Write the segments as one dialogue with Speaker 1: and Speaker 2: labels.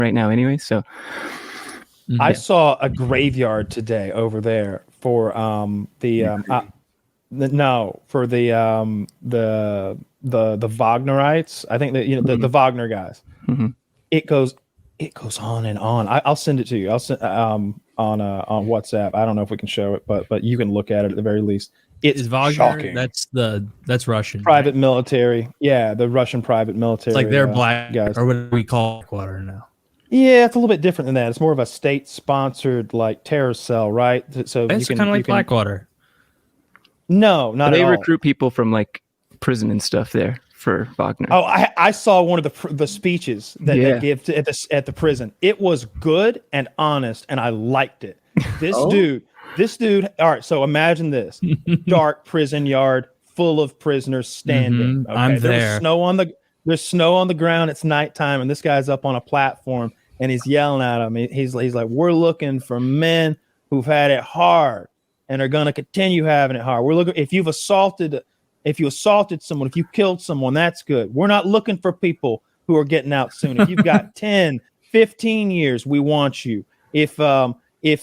Speaker 1: right now anyway. So
Speaker 2: I saw a graveyard today over there for the Wagnerites. I think that the Wagner guys.
Speaker 1: Mm-hmm.
Speaker 2: It goes on and on. I'll send it to you. I'll send on WhatsApp. I don't know if we can show it, but you can look at it at the very least. It's
Speaker 3: Wagner,
Speaker 2: shocking.
Speaker 3: That's Russian.
Speaker 2: Private
Speaker 3: right?
Speaker 2: military. Yeah, the Russian private military.
Speaker 3: It's like they're black
Speaker 2: guys.
Speaker 3: or what do we call Blackwater now?
Speaker 2: Yeah, it's a little bit different than that. It's more of a state-sponsored like terror cell, right? So
Speaker 3: It's kind of like Blackwater.
Speaker 2: No, not
Speaker 1: they
Speaker 2: at all.
Speaker 1: recruit people from like prison and stuff there for Wagner.
Speaker 2: Oh, I saw one of the speeches that they give at the prison. It was good and honest, and I liked it. This dude. All right, so imagine this: dark prison yard full of prisoners standing. Okay?
Speaker 3: I'm there.
Speaker 2: There's snow on the ground. It's nighttime, and this guy's up on a platform, and he's yelling at him. He's like, "We're looking for men who've had it hard and are going to continue having it hard. We're looking if you assaulted someone, if you killed someone, that's good. We're not looking for people who are getting out soon. If you've got 10, 15 years, we want you. If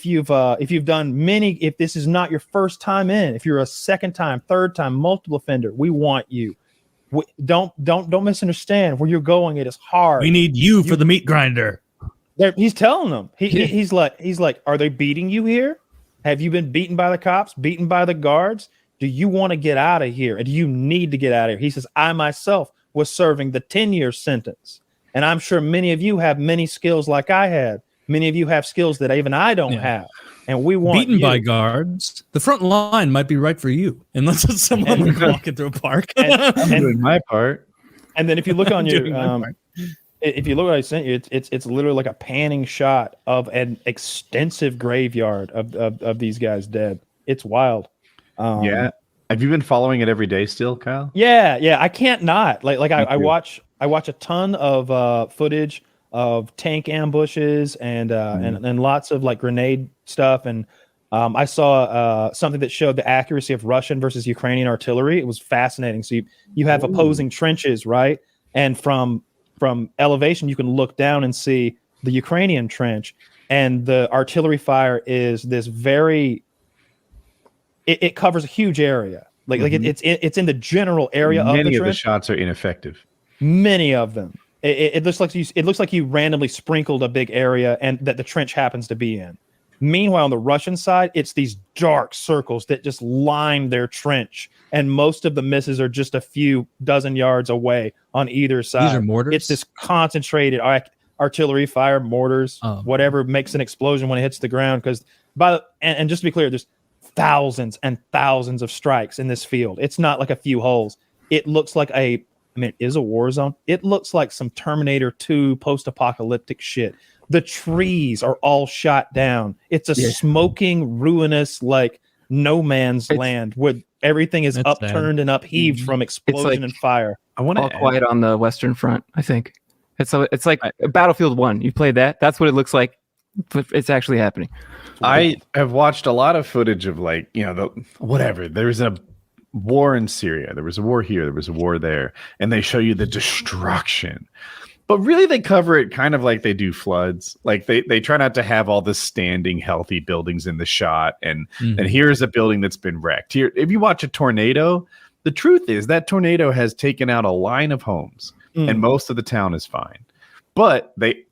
Speaker 2: you've done many, if this is not your first time in, if you're a second time, third time, multiple offender, we want you. Don't misunderstand where you're going. It is hard.
Speaker 3: We need you for the meat grinder."
Speaker 2: He's telling them. He's like, are they beating you here? Have you been beaten by the cops? Beaten by the guards? Do you want to get out of here? And do you need to get out of here? He says, I myself was serving the 10-year sentence, and I'm sure many of you have many skills like I had. Many of you have skills that even I don't have, and we want
Speaker 3: beaten by guards. The front line might be right for you, unless it's someone walking through a park.
Speaker 4: I'm doing my part.
Speaker 2: And then if you look on your, if you look what I sent you, it's literally like a panning shot of an extensive graveyard of these guys dead. It's wild.
Speaker 4: Yeah. Have you been following it every day still, Kyle?
Speaker 2: Yeah. I can't not. I watch a ton of footage of tank ambushes and lots of like grenade stuff. And I saw something that showed the accuracy of Russian versus Ukrainian artillery. It was fascinating. So you have opposing trenches, right? And from elevation, you can look down and see the Ukrainian trench, and the artillery fire is this very. It covers a huge area. It's in the general area of the trench.
Speaker 4: Many of the shots are ineffective.
Speaker 2: Many of them. It looks like you randomly sprinkled a big area and that the trench happens to be in. Meanwhile, on the Russian side, it's these dark circles that just line their trench, and most of the misses are just a few dozen yards away on either side.
Speaker 3: These are mortars?
Speaker 2: It's this concentrated artillery fire, mortars, whatever makes an explosion when it hits the ground. Because and just to be clear, there's thousands and thousands of strikes in this field. It's not like a few holes. It looks like it is a war zone. It looks like some Terminator 2 post-apocalyptic shit. The trees are all shot down. It's a smoking, ruinous, like no man's land where everything is upturned and upheaved from explosion and fire.
Speaker 1: I want all quiet on the Western Front. I think it's like Battlefield 1. You played that? That's what it looks like. It's actually happening.
Speaker 4: I have watched a lot of footage of whatever. There's a war in Syria. There was a war here. There was a war there. And they show you the destruction. But really, they cover it kind of like they do floods. Like they try not to have all the standing, healthy buildings in the shot. And here's a building that's been wrecked. Here, if you watch a tornado, the truth is that tornado has taken out a line of homes, and most of the town is fine. But they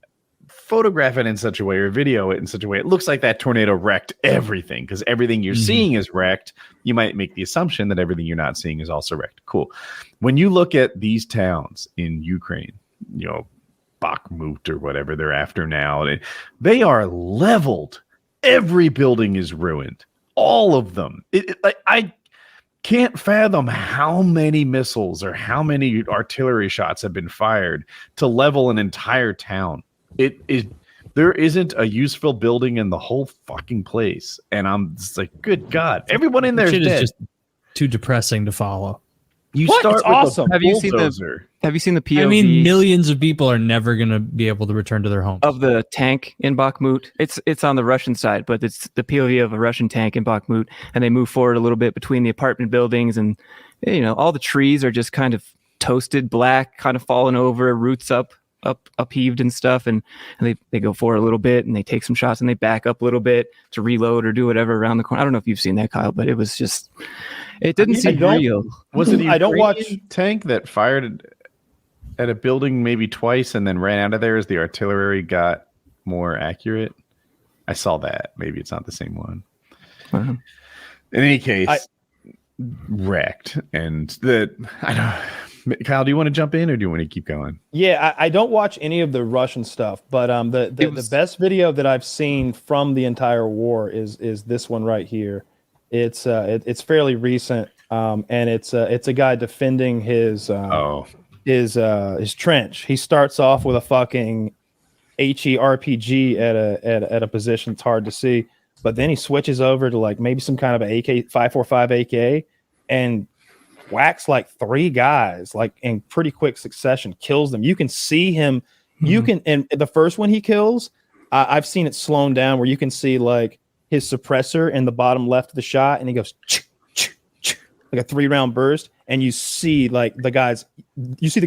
Speaker 4: photograph it in such a way or video it in such a way it looks like that tornado wrecked everything, because everything you're seeing is wrecked. You might make the assumption that everything you're not seeing is also wrecked. Cool. When you look at these towns in Ukraine, Bakhmut or whatever they're after now, they are leveled. Every building is ruined. All of them. I can't fathom how many missiles or how many artillery shots have been fired to level an entire town. There isn't a useful building in the whole fucking place. And I'm just like, good God, everyone in there is dead.
Speaker 3: Just too depressing to follow.
Speaker 4: You start with
Speaker 2: awesome.
Speaker 4: Have you seen
Speaker 1: the POV?
Speaker 3: I mean, millions of people are never going to be able to return to their homes.
Speaker 1: Of the tank in Bakhmut. It's on the Russian side, but it's the POV of a Russian tank in Bakhmut, and they move forward a little bit between the apartment buildings, and all the trees are just kind of toasted black, kind of fallen over, roots up upheaved and stuff, and they go forward a little bit and they take some shots and they back up a little bit to reload or do whatever around the corner. I don't know if you've seen that, Kyle, but it was just, it didn't seem real.
Speaker 4: Was it
Speaker 2: I don't watch
Speaker 4: tank that fired at a building maybe twice and then ran out of there as the artillery got more accurate? I saw that. Maybe it's not the same one.
Speaker 1: Uh-huh.
Speaker 4: In any case, wrecked. And I don't. Kyle, do you want to jump in or do you want to keep going?
Speaker 2: Yeah, I don't watch any of the Russian stuff, but the best video that I've seen from the entire war is this one right here. It's fairly recent, and it's a guy defending his trench. He starts off with a fucking HE RPG at a position it's hard to see, but then he switches over to like maybe some kind of a AK 545 AK and whacks like 3 guys like in pretty quick succession, kills them. You can see him. You can, and the first one he kills, I've seen it slowed down where you can see like his suppressor in the bottom left of the shot, and he goes like a 3-round burst, and you see like the guy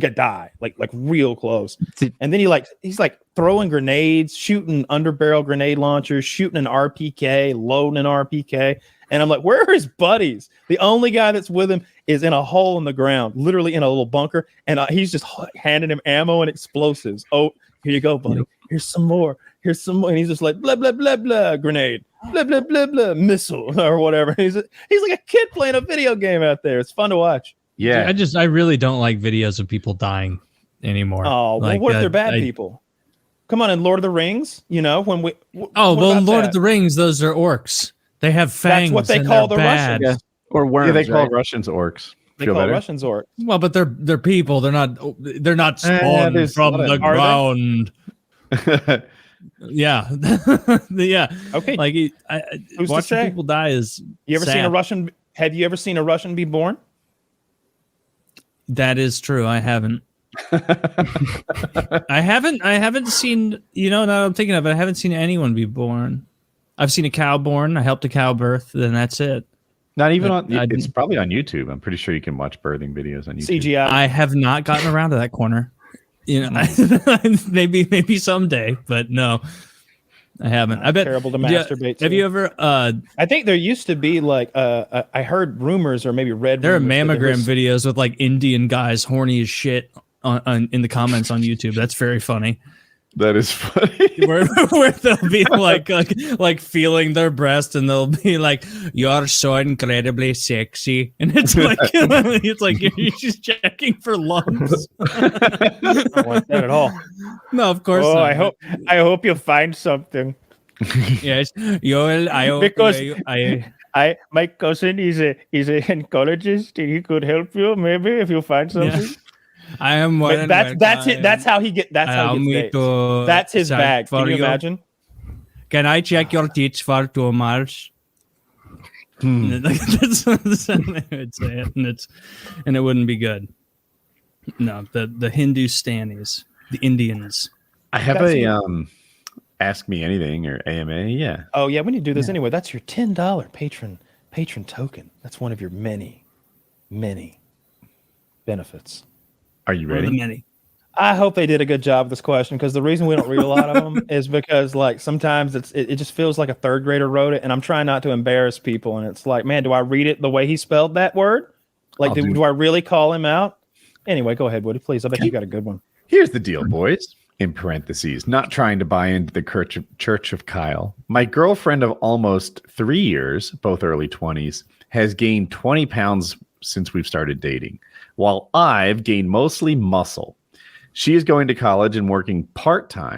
Speaker 2: die like real close, and then he's like throwing grenades, shooting underbarrel grenade launchers, shooting an RPK, loading an RPK. And I'm like, where are his buddies? The only guy that's with him is in a hole in the ground, literally in a little bunker. And he's just handing him ammo and explosives. Oh, here you go, buddy. Here's some more. Here's some more. And he's just like, blah, blah, blah, blah, grenade. Blah, blah, blah, blah, missile or whatever. He's like a kid playing a video game out there. It's fun to watch.
Speaker 4: Yeah.
Speaker 3: I really don't like videos of people dying anymore.
Speaker 2: Oh, well,
Speaker 3: like,
Speaker 2: what if they're bad people? Come on, in Lord of the Rings, when we...
Speaker 3: Lord of the Rings, those are orcs. They have fangs.
Speaker 2: That's what they call the
Speaker 3: bad.
Speaker 2: Russians.
Speaker 1: Yeah. Or worms.
Speaker 4: Yeah, they call
Speaker 1: right?
Speaker 4: Russians orcs.
Speaker 2: They call Russians orcs.
Speaker 3: Well, but they're people. They're not spawned from the ground. Yeah. Yeah.
Speaker 2: Okay.
Speaker 3: Like
Speaker 2: Who's to
Speaker 3: watching
Speaker 2: say?
Speaker 3: people die is
Speaker 2: You ever
Speaker 3: sad.
Speaker 2: seen a Russian? Have you ever seen a Russian be born?
Speaker 3: That is true. I haven't. I haven't seen, now that I'm thinking of it, I haven't seen anyone be born. I've seen a cow born. I helped a cow birth, then that's it.
Speaker 4: Not even it's probably on YouTube. I'm pretty sure you can watch birthing videos on YouTube.
Speaker 2: CGI.
Speaker 3: I have not gotten around to that corner. Maybe someday, but no, I haven't. I bet
Speaker 2: terrible to masturbate.
Speaker 3: Have you ever?
Speaker 2: I think there used to be like I heard rumors or maybe read.
Speaker 3: There are mammogram videos with like Indian guys horny as shit in the comments on YouTube. That's very funny.
Speaker 4: That is funny.
Speaker 3: where they'll be like feeling their breast, and they'll be like, "You're so incredibly sexy," and it's like you're just checking for lumps.
Speaker 2: I don't want that at all.
Speaker 3: No, of course.
Speaker 2: Oh,
Speaker 3: not.
Speaker 2: I hope you find something.
Speaker 3: Yes, I hope
Speaker 2: Because my cousin is a oncologist, and he could help you maybe if you find something.
Speaker 3: Yeah. I am more than
Speaker 2: that's it. That's how he gets. That's how he gets dates. That's his bag. Can you imagine?
Speaker 3: Can I check your teeth for tumors? That's how they would say it, and it wouldn't be good. No, the Hindustanis, the Indians.
Speaker 4: I have a Ask Me Anything or AMA. Yeah.
Speaker 2: Oh yeah, we need to do this anyway. That's your $10 patron token. That's one of your many benefits.
Speaker 4: Are you ready?
Speaker 3: Many.
Speaker 2: I hope they did a good job of this question, because the reason we don't read a lot of them is because like sometimes it just feels like a 3rd grader wrote it, and I'm trying not to embarrass people, and it's like, man, do I read it the way he spelled that word? Like, do I really call him out? Anyway, go ahead, Woody, please. I bet you got a good one.
Speaker 4: Here's the deal, boys. In parentheses, not trying to buy into the Church of Kyle. My girlfriend of almost 3 years, both early 20s, has gained 20 pounds since we've started dating, while I've gained mostly muscle. She is going to college and working part-time